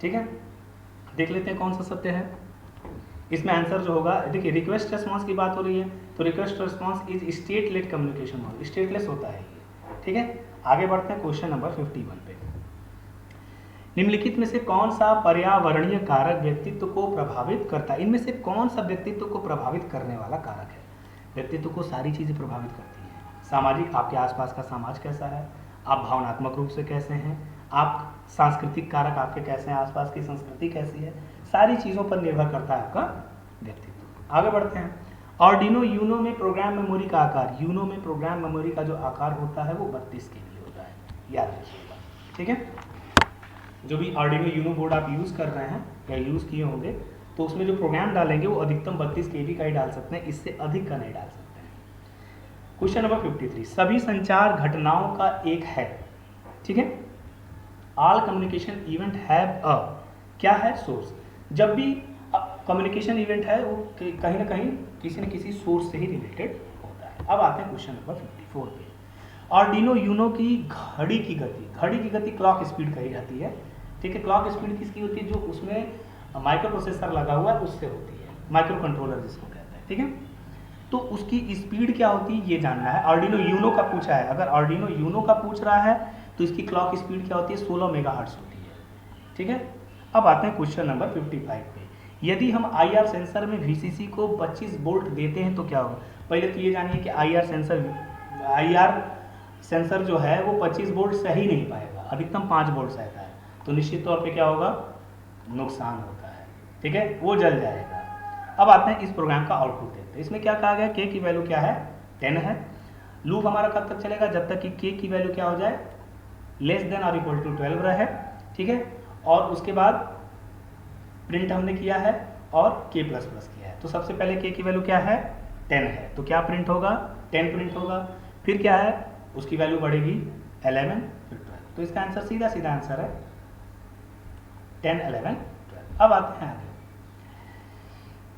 ठीक है। देख लेते हैं कौन सा सत्य है। इसमें आंसर जो होगा, देखिए रिक्वेस्ट रेस्पॉन्स की बात हो रही है, तो request response is stateless communication model, stateless होता है ये, ठीक है। आगे बढ़ते हैं क्वेश्चन नंबर 51 पे। निम्नलिखित में से कौन सा पर्यावरणीय कारक व्यक्तित्व को प्रभावित करता है। इनमें से कौन सा व्यक्तित्व को प्रभावित करने वाला कारक है। व्यक्तित्व को सारी चीजें प्रभावित करती हैं। सामाजिक, आपके आसपास का समाज कैसा है, आप भावनात्मक रूप से कैसे हैं, आप सांस्कृतिक कारक आपके कैसे हैं, आसपास की संस्कृति कैसी है, सारी चीज़ों पर निर्भर करता है आपका व्यक्तित्व। आगे बढ़ते हैं। आर्डिनो यूनो में प्रोग्राम मेमोरी का आकार, यूनो में प्रोग्राम मेमोरी का जो आकार होता है वो 32 KB होता है, याद रखिएगा, ठीक है। जो भी आर्डिनो यूनो बोर्ड आप यूज़ कर रहे हैं या यूज़ किए होंगे, तो उसमें जो प्रोग्राम डालेंगे वो अधिकतम 32 KB का ही डाल सकते हैं, इससे अधिक का नहीं डाल सकते हैं। क्वेश्चन नंबर 53, सभी संचार घटनाओं का एक है, ठीक है, all communication event have a, क्या है, सोर्स। जब भी कम्युनिकेशन इवेंट है वो कहीं ना कहीं किसी न किसी सोर्स से ही रिलेटेड होता है। अब आते हैं क्वेश्चन नंबर 54 पे। आर्डिनो यूनो की घड़ी की गति क्लॉक स्पीड कही जाती है, ठीक है। क्लॉक स्पीड किसकी होती है, जो उसमें माइक्रो प्रोसेसर लगा हुआ है उससे होती है, माइक्रो कंट्रोलर जिसको कहते हैं, ठीक है। तो उसकी स्पीड क्या होती है ये जानना है। आर्डिनो यूनो का पूछा है, अगर आर्डिनो यूनो का पूछ रहा है तो इसकी क्लॉक स्पीड क्या होती है, 16 मेगाहर्ट्ज होती है, ठीक है। अब आते हैं क्वेश्चन नंबर 55 पे। यदि हम IR सेंसर में VCC को 25 वोल्ट देते हैं तो क्या होगा। पहले तो ये जानिए कि IR सेंसर जो है वो 25 वोल्ट सही नहीं पाएगा, अधिकतम 5 वोल्ट सहता है, तो निश्चित तौर पे क्या होगा, नुकसान होता है, ठीक है, वो जल जाएगा। अब आते हैं इस प्रोग्राम का आउटपुट देखते हैं। इसमें क्या कहा गया, k की वैल्यू क्या है, 10 है। लूप हमारा कब तक चलेगा, जब तक कि k की वैल्यू क्या हो जाए, लेस देन और इक्वल टू 12 रहे, ठीक है। और उसके बाद प्रिंट हमने किया है और k++ किया है। तो सबसे पहले k की वैल्यू क्या है, 10 है, तो क्या प्रिंट होगा, 10 प्रिंट होगा। फिर क्या है, उसकी वैल्यू बढ़ेगी 11 फिर 12, तो इसका आंसर सीधा आंसर है 10, 11, 12। अब आते हैं आगे,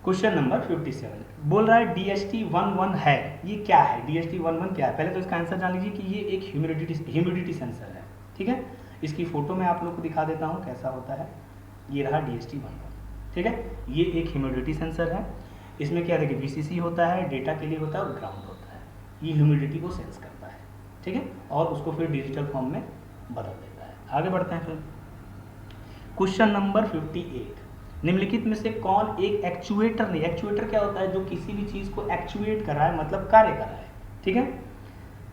क्वेश्चन नंबर 57 बोल रहा है DHT11 है, ये क्या है, DHT11 क्या है। पहले तो इसका आंसर जान लीजिए कि ये एक ह्यूमिडिटी सेंसर है, ठीक है। इसकी फोटो मैं आप लोग को दिखा देता हूँ कैसा होता है। ये रहा DHT11, ठीक है। ये एक ह्यूमिडिटी सेंसर है। इसमें क्या देखिए, VCC होता है, डेटा के लिए होता है और ग्राउंड होता है। ये ह्यूमिडिटी को सेंस करता है, ठीक है, और उसको फिर डिजिटल फॉर्म में बदल देता है। आगे बढ़ते हैं फिर क्वेश्चन नंबर 58, निम्नलिखित में से कौन एक एक्चुएटर नहीं, एक्चुएटर क्या होता है, जो किसी भी चीज को एक्चुएट कर रहा है, मतलब कार्य कर रहा है, ठीक है।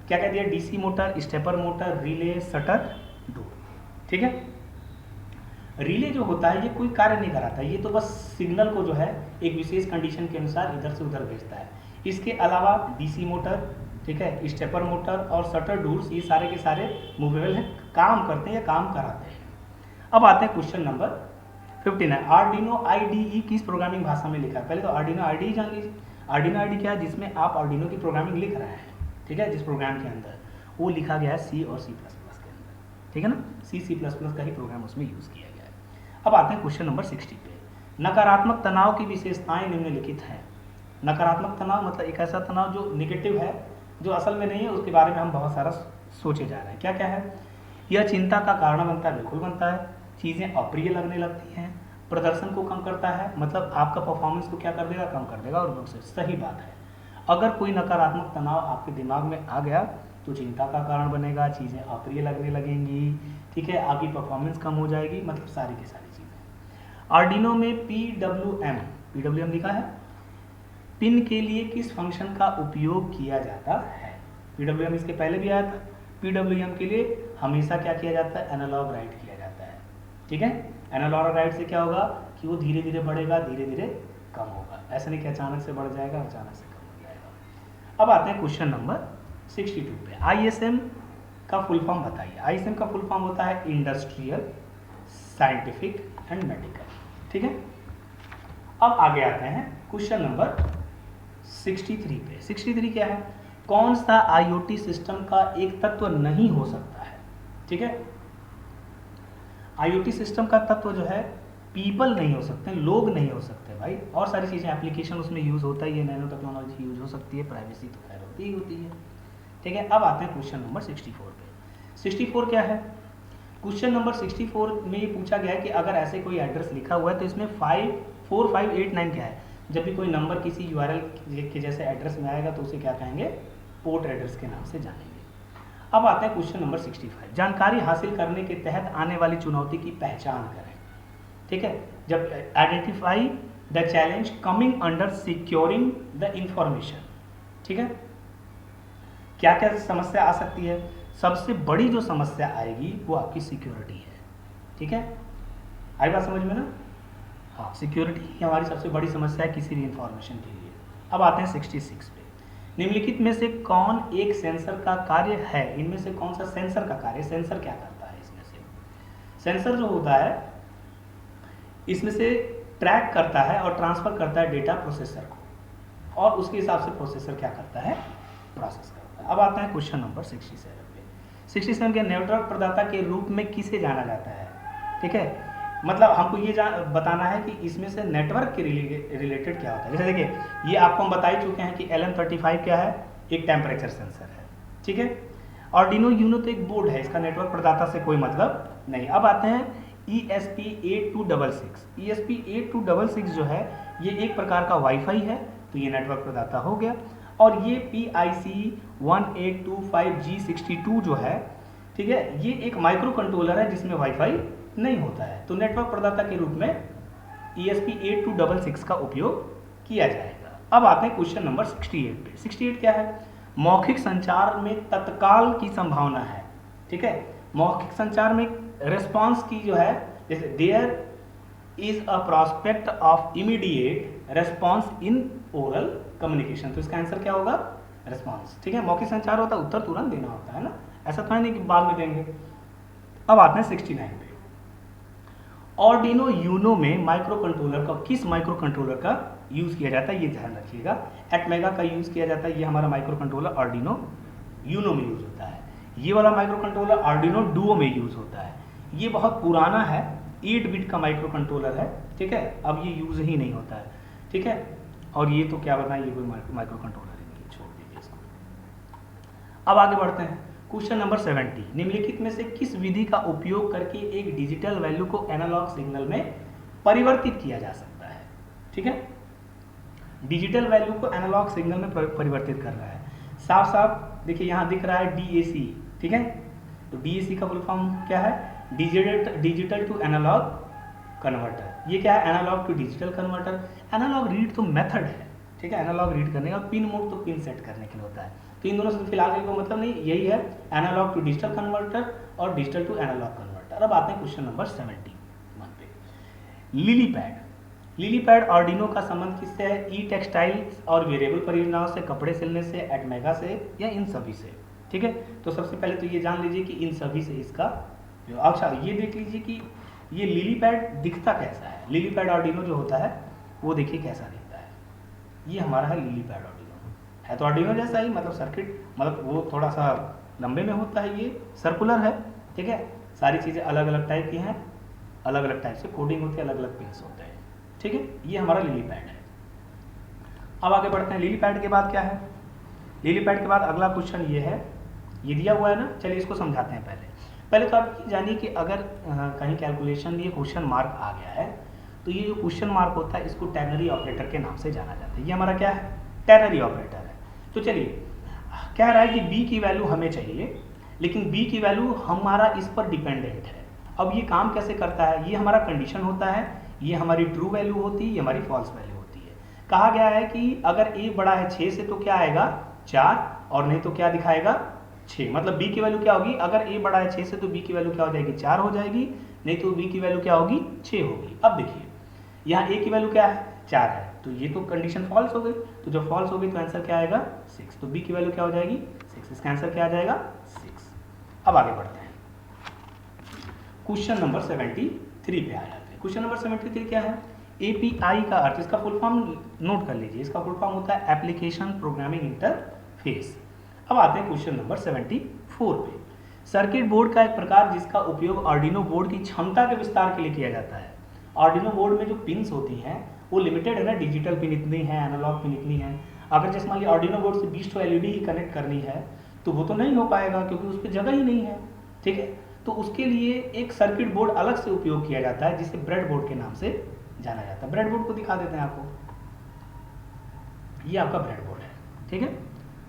क्या कह दिया, DC motor, stepper motor, relay, shutter, door, ठीक है। रिले जो होता है ये कोई कार्य नहीं कराता, ये तो बस सिग्नल को जो है एक विशेष कंडीशन के अनुसार इधर से उधर भेजता है। इसके अलावा DC मोटर, ठीक है, स्टेपर मोटर और शटर डोर्स, ये सारे के सारे मूवेबल हैं, काम करते हैं या काम कराते हैं। अब आते हैं क्वेश्चन नंबर 59, आर्डिनो IDE किस प्रोग्रामिंग भाषा में लिखा है। पहले तो आर्डिनो IDE जान लीजिए। आर्डिनो IDE क्या है, जिसमें आप आर्डिनो की प्रोग्रामिंग लिख रहे हैं, ठीक है, जिस प्रोग्राम के अंदर वो लिखा गया है C और C++ के अंदर, ठीक है ना, C++ का ही प्रोग्राम उसमें यूज़ किया गया है। अब आते हैं क्वेश्चन नंबर 60 पे। नकारात्मक तनाव की विशेषताएं निम्नलिखित हैं। नकारात्मक तनाव मतलब एक ऐसा तनाव जो निगेटिव है, जो असल में नहीं है, उसके बारे में हम बहुत सारा सोचे जा रहे हैं। क्या क्या है, यह चिंता का कारण बनता है, बिल्कुल बनता है। चीज़ें अप्रिय लगने लगती हैं, प्रदर्शन को कम करता है, मतलब आपका परफॉर्मेंस को क्या कर देगा, कम कर देगा, और सही बात है। अगर कोई नकारात्मक तनाव आपके दिमाग में आ गया तो चिंता का कारण बनेगा, चीज़ें अप्रिय लगने लगेंगी, ठीक है, आपकी परफॉर्मेंस कम हो जाएगी, मतलब सारी की सारी चीज़ें। आर्डिनो में PWM लिखा है, पिन के लिए किस फंक्शन का उपयोग किया जाता है। PWM इसके पहले भी आया था। PWM के लिए हमेशा क्या किया जाता है, एनालॉग राइट किया जाता है, ठीक है। एनालॉग राइट से क्या होगा कि वो धीरे धीरे बढ़ेगा, धीरे धीरे कम होगा, ऐसा नहीं कि अचानक से बढ़ जाएगा, अचानक से कम हो जाएगा। अब आते हैं क्वेश्चन नंबर 62 पे। ISM का फुल फॉर्म बताइए। ISM का फुल फॉर्म होता है इंडस्ट्रियल, साइंटिफिक एंड मेडिकल, ठीक है। अब आगे आते हैं क्वेश्चन नंबर 63 पे। 63 क्या है, कौन सा IoT सिस्टम का एक तत्व नहीं हो सकता है, ठीक है। IoT सिस्टम का तत्व जो है, पीपल नहीं हो सकते, लोग नहीं हो सकते भाई, और सारी चीज़ें एप्लीकेशन उसमें यूज़ होता है, ये नैनो टेक्नोलॉजी यूज़ हो सकती है, प्राइवेसी तो खैर होती ही होती है, ठीक है। अब आते हैं क्वेश्चन नंबर 64 पे। 64 क्या है, क्वेश्चन नंबर 64 में ये पूछा गया है कि अगर ऐसे कोई एड्रेस लिखा हुआ है तो इसमें 54589 क्या है। जब भी कोई नंबर किसी URL के जैसे एड्रेस में आएगा तो उसे क्या कहेंगे, पोर्ट एड्रेस के नाम से जानेंगे। अब आते हैं क्वेश्चन नंबर 65, जानकारी हासिल करने के तहत आने वाली चुनौती की पहचान करें, ठीक है। जब identify the challenge coming under securing the information, ठीक है। क्या क्या समस्या आ सकती है, सबसे बड़ी जो समस्या आएगी वो आपकी सिक्योरिटी है, ठीक है। आई बात समझ में ना, हाँ, सिक्योरिटी ही हमारी सबसे बड़ी समस्या है किसी भी इंफॉर्मेशन के लिए। अब आते हैं 66 पे। निम्नलिखित में से कौन एक सेंसर का कार्य है, इनमें से कौन सा सेंसर का कार्य, सेंसर क्या करता है इसमें से। सेंसर जो होता है इसमें से ट्रैक करता है और ट्रांसफर करता है डेटा प्रोसेसर को, और उसके हिसाब से प्रोसेसर क्या करता है, प्रोसेस करता है। अब आता है क्वेश्चन नंबर 67 पे। 67 के नेटवर्क प्रदाता के रूप में किसे जाना जाता है, ठीक है, मतलब हमको ये बताना है कि इसमें से नेटवर्क के रिलेटेड क्या होता है। जैसे देखिए ये आपको हम बता ही चुके हैं कि LM35 क्या है, एक टेम्परेचर सेंसर है, ठीक है। आर्डिनो यूनो तो एक बोर्ड है, इसका नेटवर्क प्रदाता से कोई मतलब नहीं। अब आते हैं ESP8266। ESP8266 जो है ये एक प्रकार का वाईफाई है, तो ये नेटवर्क प्रदाता हो गया। और ये PIC1825G62 जो है, ठीक है, ये एक माइक्रो कंट्रोलर है जिसमें वाईफाई नहीं होता है, तो नेटवर्क प्रदाता के रूप में ESP8266 का उपयोग किया जाएगा। अब आते हैं क्वेश्चन नंबर 68 पे। 68 क्या है, मौखिक संचार में तत्काल की संभावना है, ठीक है। मौखिक संचार में रिस्पांस की जो है, जैसे there is a prospect of immediate response in oral communication, तो इसका आंसर क्या होगा, रिस्पांस, ठीक है। मौखिक संचार होता है, उत्तर तुरंत देना होता है ना, ऐसा तो है नहीं कि बाद में देंगे। अब आते हैं 69 पे। आर्डिनो यूनो में माइक्रो कंट्रोलर का, किस माइक्रो कंट्रोलर का यूज किया जाता है, ये ध्यान रखिएगा। एटमेगा का यूज किया जाता है, ये हमारा माइक्रो कंट्रोलर आर्डिनो यूनो में यूज होता है। ये वाला माइक्रो कंट्रोलर आर्डिनो डुओ में यूज होता है। ये बहुत पुराना है, 8 बिट का माइक्रो कंट्रोलर है, ठीक है, अब ये यूज ही नहीं होता है, ठीक है। और ये तो क्या बताएं, ये कोई माइक्रो कंट्रोलर ही नहीं, छोड़ दीजिए इसको। अब आगे बढ़ते हैं, क्वेश्चन नंबर 70। निम्नलिखित में से किस विधि का उपयोग करके एक डिजिटल वैल्यू को एनालॉग सिग्नल में परिवर्तित किया जा सकता है, ठीक है। डिजिटल वैल्यू को एनालॉग सिग्नल में परिवर्तित कर रहा है, साफ साफ देखिए यहाँ दिख रहा है DAC, ठीक है। तो DAC का फुल फॉर्म क्या है, डिजिटल टू एनालॉग कन्वर्टर। ये क्या है, analog to digital converter. Analog read तो मेथड है, ठीक है, एनालॉग रीड करने का। पिन मोड तो पिन सेट करने के लिए होता है, तो इन दोनों से फिलहाल कोई मतलब नहीं, यही है एनालॉग टू डिजिटल कन्वर्टर और डिजिटल टू एनालॉग कन्वर्टर। अब आते हैं क्वेश्चन नंबर 71 पे। लिलीपैड आर्डिनो का संबंध किससे है, ई टेक्सटाइल्स और वेरिएबल परियोजनाओं से, कपड़े सिलने से, एटमेगा से, या इन सभी से, ठीक है। तो सबसे पहले तो ये जान लीजिए कि इन सभी से इसका। अच्छा ये देख लीजिए कि ये लिलीपैड दिखता कैसा है। लिलीपैड आर्डिनो जो होता है वो देखिए कैसा दिखता है, ये हमारा है लिलीपैड आर्डिनो, है तो आर्डिनो जैसा ही, मतलब सर्किट, मतलब वो थोड़ा सा लंबे में होता है, ये सर्कुलर है, ठीक है। सारी चीज़ें अलग अलग टाइप की हैं, अलग अलग टाइप से कोडिंग होती है, अलग अलग पिन्स होते हैं, ठीक है। ये हमारा लिलीपैड है। अब आगे बढ़ते हैं, लिलीपैड के बाद क्या है, लिलीपैड के बाद अगला क्वेश्चन ये है, ये दिया हुआ है ना, चलिए इसको समझाते हैं। पहले तो आप जानिए कि अगर कहीं कैलकुलेशन में ये क्वेश्चन मार्क आ गया है, तो ये जो क्वेश्चन मार्क होता है इसको टर्नरी ऑपरेटर के नाम से जाना जाता है। ये हमारा क्या है, टर्नरी ऑपरेटर है। तो चलिए कह रहा है कि बी की वैल्यू हमें चाहिए, लेकिन बी की वैल्यू हमारा इस पर डिपेंडेंट है। अब ये काम कैसे करता है, ये हमारा कंडीशन होता है, ये हमारी ट्रू वैल्यू होती है, ये हमारी फॉल्स वैल्यू होती है। कहा गया है कि अगर ए बड़ा है 6 से तो क्या आएगा 4, और नहीं तो क्या दिखाएगा 6, मतलब बी की वैल्यू क्या होगी, अगर ए बड़ा है 6 से तो बी की वैल्यू क्या हो जाएगी 4 हो जाएगी, नहीं तो बी की वैल्यू क्या होगी 6 होगी। अब देखिए यहाँ ए की वैल्यू क्या है 4 है, तो ये तो कंडीशन फॉल्स हो गई, तो जब फॉल्स हो गई तो आंसर क्या आएगा 6, तो बी की वैल्यू क्या हो जाएगी 6, इसका आंसर क्या आ जाएगा 6। अब आगे बढ़ते हैं, क्वेश्चन नंबर 73 पे आ जाते हैं। क्वेश्चन नंबर 73 क्या है, एपीआई का अर्थ, इसका फुल फॉर्म नोट कर लीजिए, इसका फुल फॉर्म होता है एप्लीकेशन प्रोग्रामिंग इंटरफेस। अब आते हैं क्वेश्चन नंबर 74 पे। सर्किट बोर्ड का एक प्रकार जिसका उपयोग आर्डिनो बोर्ड की क्षमता के विस्तार के लिए किया जाता है। आर्डिनो बोर्ड में जो पिन्स होती हैं वो लिमिटेड है ना, डिजिटल पिन इतनी है, एनालॉग पिन इतनी है। अगर जैसे मान लीजिए आर्डिनो बोर्ड से 20 एलईडी ही कनेक्ट करनी है तो वो तो नहीं हो पाएगा, क्योंकि उस पर जगह ही नहीं है, ठीक है। तो उसके लिए एक सर्किट बोर्ड अलग से उपयोग किया जाता है, जिसे ब्रेड बोर्ड के नाम से जाना जाता है। ब्रेड बोर्ड को दिखा देते हैं आपको, ये आपका ब्रेड बोर्ड है, ठीक है।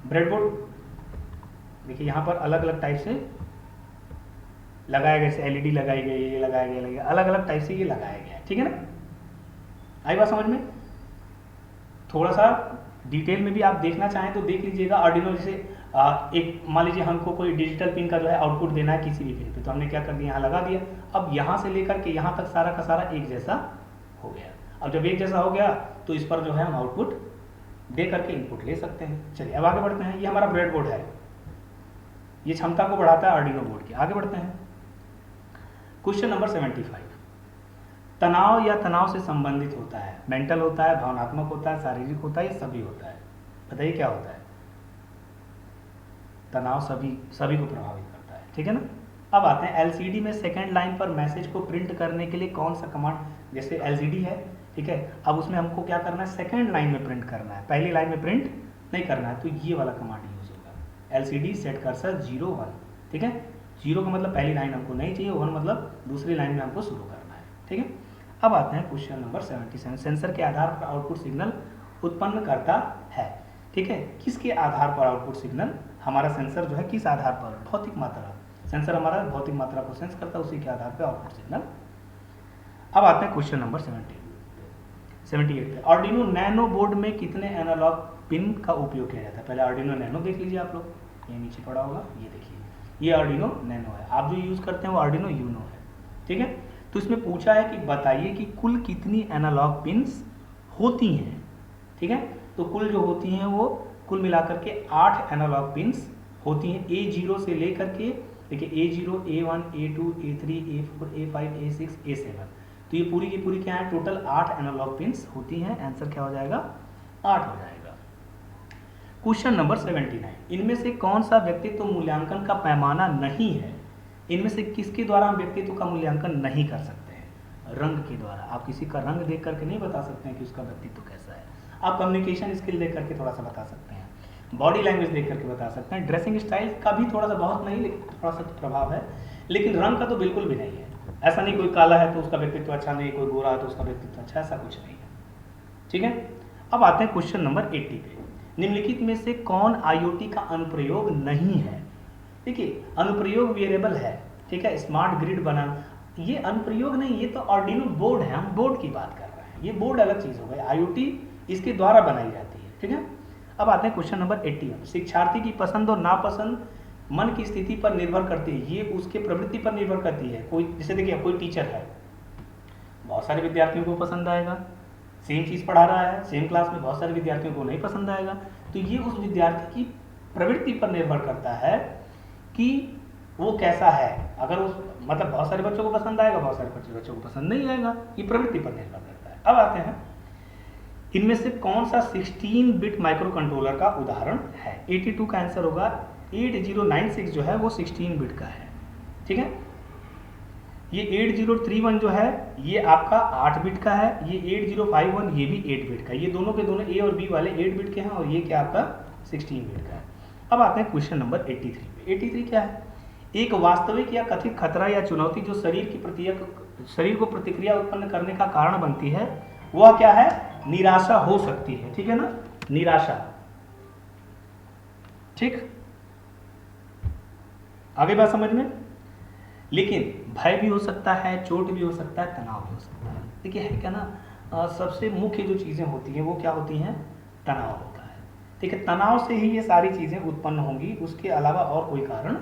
ब्रेड बोर्ड देखिए यहाँ पर अलग अलग टाइप से लगाए गए, एलईडी लगाई गई, ये लगाया गया, अलग अलग टाइप से ये लगाया गया है, ठीक है ना। आई बात समझ में। थोड़ा सा डिटेल में भी आप देखना चाहें तो देख लीजिएगा। आर्डिनो जैसे एक मान लीजिए हमको कोई डिजिटल पिन का जो है आउटपुट देना है किसी भी पिन पे, तो हमने क्या कर दिया यहाँ लगा दिया। अब यहाँ से लेकर के यहाँ तक सारा का सारा एक जैसा हो गया। अब जब एक जैसा हो गया तो इस पर जो है हम आउटपुट दे करके इनपुट ले सकते हैं। चलिए अब आगे बढ़ते हैं, ये हमारा ब्रेड बोर्ड है, ये क्षमता को बढ़ाता है आर्डिनो बोर्ड की। आगे बढ़ते हैं, क्वेश्चन नंबर 75, तनाव या तनाव से संबंधित होता है, मेंटल होता है, भावनात्मक होता है, शारीरिक होता है, ये सभी होता है, बताइए क्या होता है। तनाव सभी को प्रभावित करता है, ठीक है ना। अब आते हैं एलसीडी में सेकंड लाइन पर मैसेज को प्रिंट करने के लिए कौन सा कमांड, जैसे एलसीडी है, ठीक है, अब उसमें हमको क्या करना है, सेकंड लाइन में प्रिंट करना है, पहली लाइन में प्रिंट नहीं करना है, तो ये वाला कमांड यूज होगा, एलसीडी सेट कर्सर 0 1, ठीक है। 0 का मतलब पहली लाइन हमको नहीं चाहिए, 1 मतलब दूसरी लाइन में हमको शुरू करना है, ठीक है। अब आते हैं क्वेश्चन नंबर 77, सेंसर के आधार पर आउटपुट सिग्नल उत्पन्न करता है, ठीक है। किसके आधार पर आउटपुट सिग्नल, हमारा सेंसर जो है किस आधार पर, भौतिक मात्रा, सेंसर हमारा भौतिक मात्रा को सेंस करता है, उसी के आधार पर आउटपुट सिग्नल। अब आते हैं क्वेश्चन नंबर 78 पे, आर्डिनो नैनो बोर्ड में कितने एनालॉग पिन का उपयोग किया जाता है। पहले आर्डिनो नैनो देख लीजिए आप लोग, ये नीचे पड़ा होगा, ये देखिए, ये आर्डिनो नैनो है, आप जो यूज करते हैं वो आर्डिनो यूनो है, ठीक है। तो इसमें पूछा है कि बताइए कि कुल कितनी एनालॉग पिन्स होती हैं, ठीक है। तो कुल जो होती हैं वो कुल मिलाकर के 8 एनालॉग पिन्स होती हैं, A0 से लेकर के, देखिए A0, A1, A2, A3, A4, A5, A6, A7, तो ये पूरी की पूरी क्या है, टोटल 8 एनालॉग पिन्स होती हैं, आंसर क्या हो जाएगा, 8 हो जाएगा। क्वेश्चन नंबर 79, इनमें से कौन सा व्यक्तित्व मूल्यांकन का पैमाना नहीं है, इनमें से किसके द्वारा हम व्यक्तित्व का मूल्यांकन नहीं कर सकते हैं, रंग के द्वारा। आप किसी का रंग देख करके नहीं बता सकते हैं कि उसका व्यक्तित्व कैसा है, आप कम्युनिकेशन स्किल देख करके थोड़ा सा बता सकते हैं, बॉडी लैंग्वेज देख करके बता सकते हैं, ड्रेसिंग स्टाइल का भी थोड़ा सा, बहुत नहीं लेकिन थोड़ा सा प्रभाव है, लेकिन रंग का तो बिल्कुल भी नहीं है। ऐसा नहीं कोई काला है तो उसका व्यक्तित्व अच्छा नहीं, कोई गोरा है तो उसका व्यक्तित्व अच्छा, ऐसा कुछ नहीं है, ठीक है। अब आते हैं क्वेश्चन नंबर 80 पे, निम्नलिखित में से कौन IoT का अनुप्रयोग नहीं है। देखिए अनुप्रयोग वेरिएबल है, ठीक है, स्मार्ट ग्रिड बना, ये अनुप्रयोग नहीं, ये तो आर्डिनो बोर्ड है, हम बोर्ड की बात कर रहे हैं, ये बोर्ड अलग चीज हो गई, IoT इसके द्वारा बनाई जाती है, ठीक है। अब आते हैं क्वेश्चन नंबर 81, शिक्षार्थी की पसंद और नापसंद मन की स्थिति पर निर्भर करती है, ये उसके प्रवृत्ति पर निर्भर करती है। कोई जैसे देखिए कोई टीचर है, बहुत सारे विद्यार्थियों को पसंद आएगा, सेम चीज़ पढ़ा रहा है, सेम क्लास में बहुत सारे विद्यार्थियों को नहीं पसंद आएगा, तो ये उस विद्यार्थी की प्रवृत्ति पर निर्भर करता है कि वो कैसा है। अगर उस मतलब बहुत सारे बच्चों को पसंद आएगा, बहुत सारे बच्चों को पसंद नहीं आएगा, ये प्रवृत्ति पर निर्भर करता है। अब आते हैं, इनमें से कौन सा 16 बिट माइक्रो कंट्रोलर का उदाहरण है। 82 का आंसर होगा 8096 जो है वो 16 बिट का है, ठीक है। ये 8031 जो है ये आपका 8 बिट का है, ये 8051 ये भी 8 बिट का है, ये दोनों के दोनों ए और बी वाले 8 बिट के हैं, और ये क्या आपका 16 बिट का है। अब आते हैं क्वेश्चन नंबर 83 पे। 83 क्या है, एक वास्तविक या कथित खतरा या चुनौती जो शरीर को प्रतिक्रिया उत्पन्न करने का कारण बनती है, वह क्या है, निराशा हो सकती है, ठीक है ना, निराशा, ठीक, आगे बात समझ में। लेकिन भय भी हो सकता है, चोट भी हो सकता है, तनाव भी हो सकता है। देखिए है क्या ना, सबसे मुख्य जो चीजें होती हैं वो क्या होती हैं, तनाव होता है, ठीक है, तनाव से ही ये सारी चीजें उत्पन्न होंगी, उसके अलावा और कोई कारण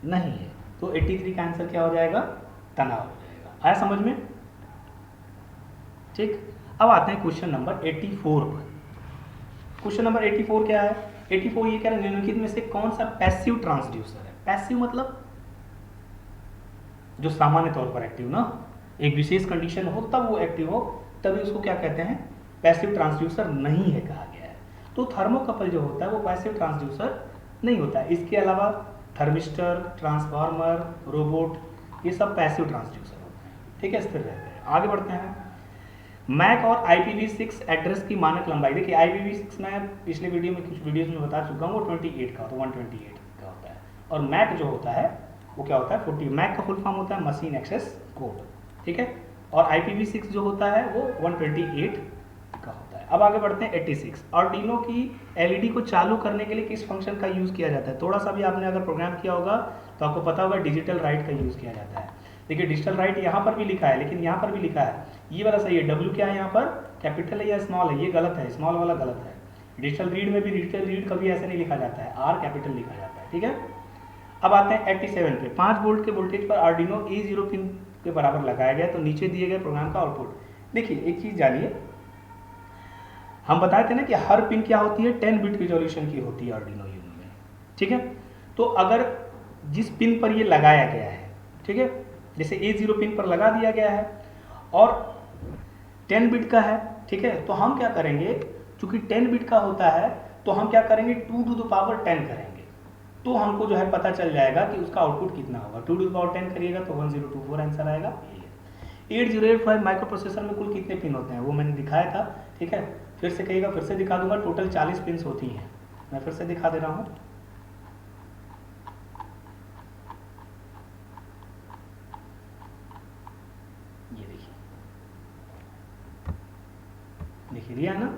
नहीं है। तो 83 का आंसर क्या हो जाएगा, तनाव हो जाएगा। आया समझ में, ठीक। अब आते हैं क्वेश्चन नंबर 84 पर। क्वेश्चन नंबर 84 क्या है, 84 ये कह रहे हैं निम्नलिखित में से कौन सा पैसिव ट्रांसड्यूसर है। पैसिव मतलब जो सामान्य तौर पर एक्टिव ना, एक विशेष कंडीशन हो तब वो एक्टिव हो, तभी उसको क्या कहते हैं, पैसिव ट्रांसड्यूसर नहीं है कहा गया है। तो थर्मोकपल जो होता है वो पैसिव ट्रांसड्यूसर नहीं होता है। इसके अलावा थर्मिस्टर, ट्रांसफार्मर, रोबोट, ये सब पैसिव ट्रांसड्यूसर होते हैं, ठीक है, स्थिर रहते हैं। आगे बढ़ते हैं, मैक और IPv6 एड्रेस की मानक लंबाई। देखिए IPv6 मैं पिछले वीडियो में कुछ वीडियोस में बता चुका हूँ, वो 28 का होता है, 128 का होता है, और मैक जो होता है वो क्या होता है, 40। मैक का फुल फॉर्म होता है मशीन एक्सेस कोड, ठीक है, और IPv6 जो होता है वो 128 का होता है। अब आगे बढ़ते हैं 86, आर्डिनो की LED को चालू करने के लिए किस फंक्शन का यूज़ किया जाता है। थोड़ा सा भी आपने अगर प्रोग्राम किया होगा तो आपको पता होगा डिजिटल राइट का यूज़ किया जाता है। देखिए डिजिटल राइट यहाँ पर भी लिखा है, लेकिन यहाँ पर भी लिखा है, ये वाला सही है, W क्या है यहाँ पर, कैपिटल है या स्मॉल है, ये गलत है, स्मॉल वाला गलत है। डिजिटल रीड में भी डिजिटल रीड कभी ऐसे नहीं लिखा जाता है, R कैपिटल लिखा जाता है, ठीक है। अब आते हैं 87 पे, 5 वोल्ट के वोल्टेज पर आर्डिनो A0 पिन के बराबर लगाया गया, तो नीचे दिए गए प्रोग्राम का आउटपुट। देखिए एक चीज जानिए, हम बताए थे ना कि हर पिन क्या होती है, 10 बिट रिजोल्यूशन की होती है आर्डिनो यूनो में, ठीक है। तो अगर जिस पिन पर ये लगाया गया है, ठीक है, जैसे A0 पिन पर लगा दिया गया है और 10 बिट का है, ठीक है, तो हम क्या करेंगे, चूंकि 10 बिट का होता है तो हम क्या करेंगे 2 टू द पावर 10 करेंगे, तो हमको जो है पता चल जाएगा कि उसका आउटपुट कितना होगा। 2 टू द पावर 10 करिएगा तो 1024 आंसर आएगा। 8085 माइक्रो प्रोसेसर में कुल कितने पिन होते हैं वो मैंने दिखाया था, ठीक है, फिर से कहिएगा, फिर से दिखा दूंगा। टोटल 40 पिन होती हैं, मैं फिर से दिखा दे रहा हूँ। ये देखिए दिया ना,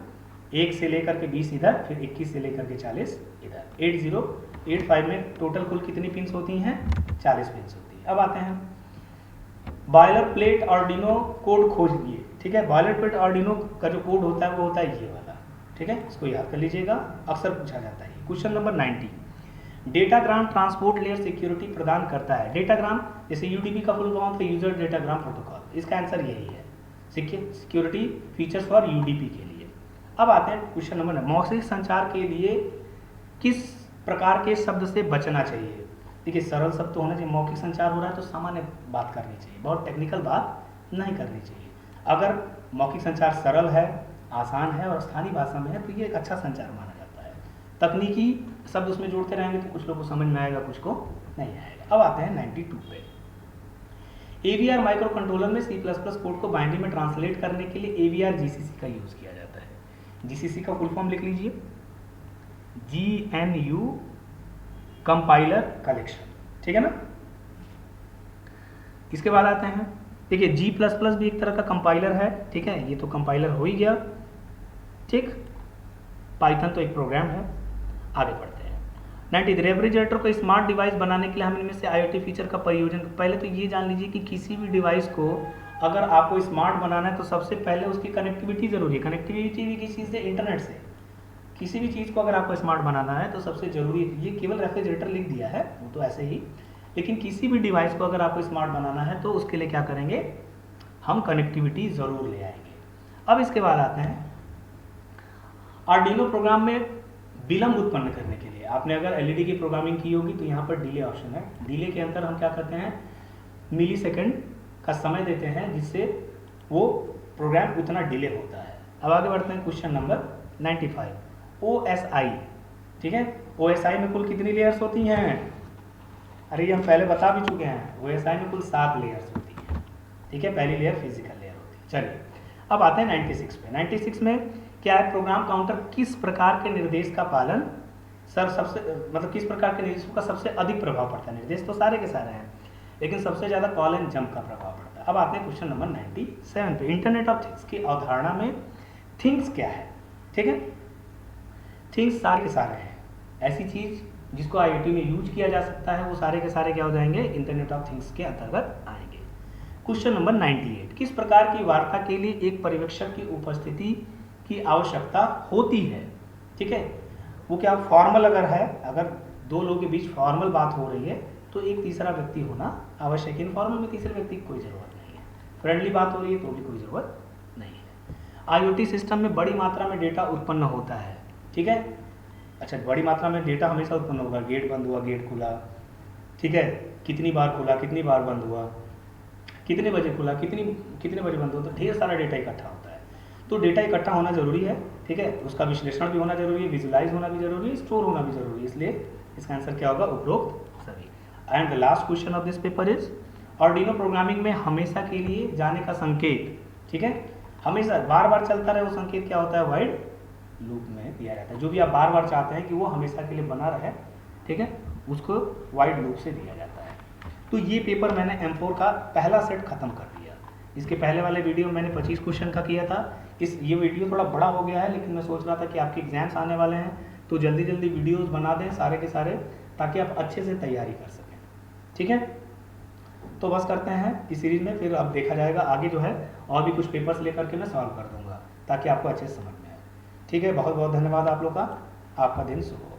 1 से लेकर के 20 इधर, फिर 21 से लेकर के 40 इधर। 8085 में टोटल कुल कितनी पिन्स होती हैं, 40 पिन्स होती हैं। अब आते हैं बॉयलर प्लेट आर्डिनो कोड खोज लिए, ठीक है। बॉयलर प्लेट आर्डिनो का जो कोड होता है वो होता है ये वाला, ठीक है, इसको याद कर लीजिएगा, अक्सर पूछा जाता है। Question number 90, datagram transport layer security प्रदान करता है। डेटाग्राम जैसे यूडीपी का फुल फॉर्म था यूजर डेटाग्राम प्रोटोकॉल, इसका आंसर यही है, सिक्योरिटी फीचर्स फॉर यूडीपी के लिए। अब आते हैं क्वेश्चन नंबर 9, मौखिक संचार के लिए किस प्रकार के शब्द से बचना चाहिए। देखिए सरल शब्द तो होना चाहिए, मौखिक संचार हो रहा है तो सामान्य बात करनी चाहिए, बहुत टेक्निकल बात नहीं करनी चाहिए। अगर मौखिक संचार सरल है, आसान है और स्थानीय भाषा में है तो ये एक अच्छा संचार माना जाता है। तकनीकी शब्द उसमें जोड़ते रहेंगे तो कुछ लोग को समझ में आएगा, कुछ को नहीं आएगा। अब आते हैं 92 पे, AVR माइक्रो कंट्रोलर में C++ कोड को बाइनरी में ट्रांसलेट करने के लिए AVR GCC का यूज किया जाता है। GCC का फुल फॉर्म लिख लीजिए, GNU कंपाइलर कलेक्शन, ठीक है ना। इसके बाद आते हैं, देखिए G++ भी एक तरह का कंपाइलर है, ठीक है, ये तो कंपाइलर हो ही गया, ठीक। पाइथन तो एक प्रोग्राम है। आगे बढ़ते हैं 90, रेफ्रिजरेटर को स्मार्ट डिवाइस बनाने के लिए हम इनमें से IoT फीचर का प्रयोजन, पहले तो ये जान लीजिए कि किसी भी डिवाइस को अगर आपको स्मार्ट बनाना है तो सबसे पहले उसकी कनेक्टिविटी जरूरी है। कनेक्टिविटी भी किस चीज़ से, इंटरनेट से। किसी भी चीज़ को अगर आपको स्मार्ट बनाना है तो सबसे जरूरी, ये केवल रेफ्रिजरेटर लिख दिया है वो तो ऐसे ही, लेकिन किसी भी डिवाइस को अगर आपको स्मार्ट बनाना है तो उसके लिए क्या करेंगे, हम कनेक्टिविटी ज़रूर ले आएंगे। अब इसके बाद आते हैं आर्डिनो प्रोग्राम में विलंब उत्पन्न करने के लिए। आपने अगर LED की प्रोग्रामिंग की होगी तो यहाँ पर डिले ऑप्शन है। डिले के अंदर हम क्या करते हैं, मिली सेकेंड का समय देते हैं जिससे वो प्रोग्राम उतना डिले होता है। अब आगे बढ़ते हैं क्वेश्चन नंबर 95, OSI, ठीक है। OSI में कुल कितनी लेयर्स होती हैं, अरे ये हम पहले बता भी चुके हैं, OSI में कुल 7 लेयर्स होती हैं, ठीक है। पहली लेयर फिजिकल लेयर होती है। चलिए अब आते हैं 96 पे। 96 में क्या है, प्रोग्राम काउंटर किस प्रकार के निर्देश का पालन, सबसे मतलब किस प्रकार के निर्देशों का सबसे अधिक प्रभाव पड़ता है। निर्देश तो सारे के सारे हैं लेकिन सबसे ज़्यादा कॉल एंड जंप का प्रभाव पड़ता है। अब आते हैं क्वेश्चन नंबर 97 पे, इंटरनेट ऑफ थिंग्स की अवधारणा में थिंग्स क्या है, ठीक है। थिंग्स सारे के सारे हैं, ऐसी चीज़ जिसको IoT में यूज किया जा सकता है वो सारे के सारे क्या हो जाएंगे, इंटरनेट ऑफ थिंग्स के अंतर्गत आएंगे। क्वेश्चन नंबर 98, किस प्रकार की वार्ता के लिए एक पर्यवेक्षक की उपस्थिति की आवश्यकता होती है, ठीक है। वो क्या फॉर्मल अगर है, अगर दो लोगों के बीच फॉर्मल बात हो रही है तो एक तीसरा व्यक्ति होना आवश्यक है। इनफॉर्मल में तीसरे व्यक्ति की कोई ज़रूरत नहीं है। फ्रेंडली बात हो रही है तो भी कोई ज़रूरत नहीं है। IoT सिस्टम में बड़ी मात्रा में डेटा उत्पन्न होता है, ठीक है। अच्छा, बड़ी मात्रा में डेटा हमेशा उत्पन्न होगा, गेट बंद हुआ, गेट खुला, ठीक है, कितनी बार खुला, कितनी बार बंद हुआ, कितने बजे खुला, कितने बजे बंद हुआ, तो ढेर सारा डेटा इकट्ठा होता है। तो डेटा इकट्ठा होना जरूरी है, ठीक है, उसका विश्लेषण भी होना जरूरी है, विजुलाइज होना भी जरूरी है, स्टोर होना भी जरूरी है, इसलिए इसका आंसर क्या होगा, उपरोक्त सभी। And the last question of this paper is Arduino programming में हमेशा के लिए जाने का संकेत, ठीक है, हमेशा बार बार चलता रहे वो संकेत क्या होता है, वाइड लूप में दिया जाता है। जो भी आप बार बार चाहते हैं कि वो हमेशा के लिए बना रहे, ठीक है, उसको वाइड लूप से दिया जाता है। तो ये पेपर मैंने M4 का पहला सेट खत्म कर दिया। इसके पहले वाले वीडियो में मैंने 25 क्वेश्चन का किया था। ये वीडियो थोड़ा बड़ा हो गया है, लेकिन मैं सोच रहा था कि आपके एग्जाम्स आने वाले हैं तो जल्दी जल्दी वीडियोस बना दें सारे के सारे, ताकि आप अच्छे से तैयारी कर सकें, ठीक है। तो बस करते हैं इस सीरीज में, फिर अब देखा जाएगा आगे जो है और भी कुछ पेपर्स लेकर के मैं सॉल्व कर दूंगा ताकि आपको अच्छे से समझ में आए, ठीक है। बहुत बहुत धन्यवाद आप लोग का, आपका दिन शुभ हो।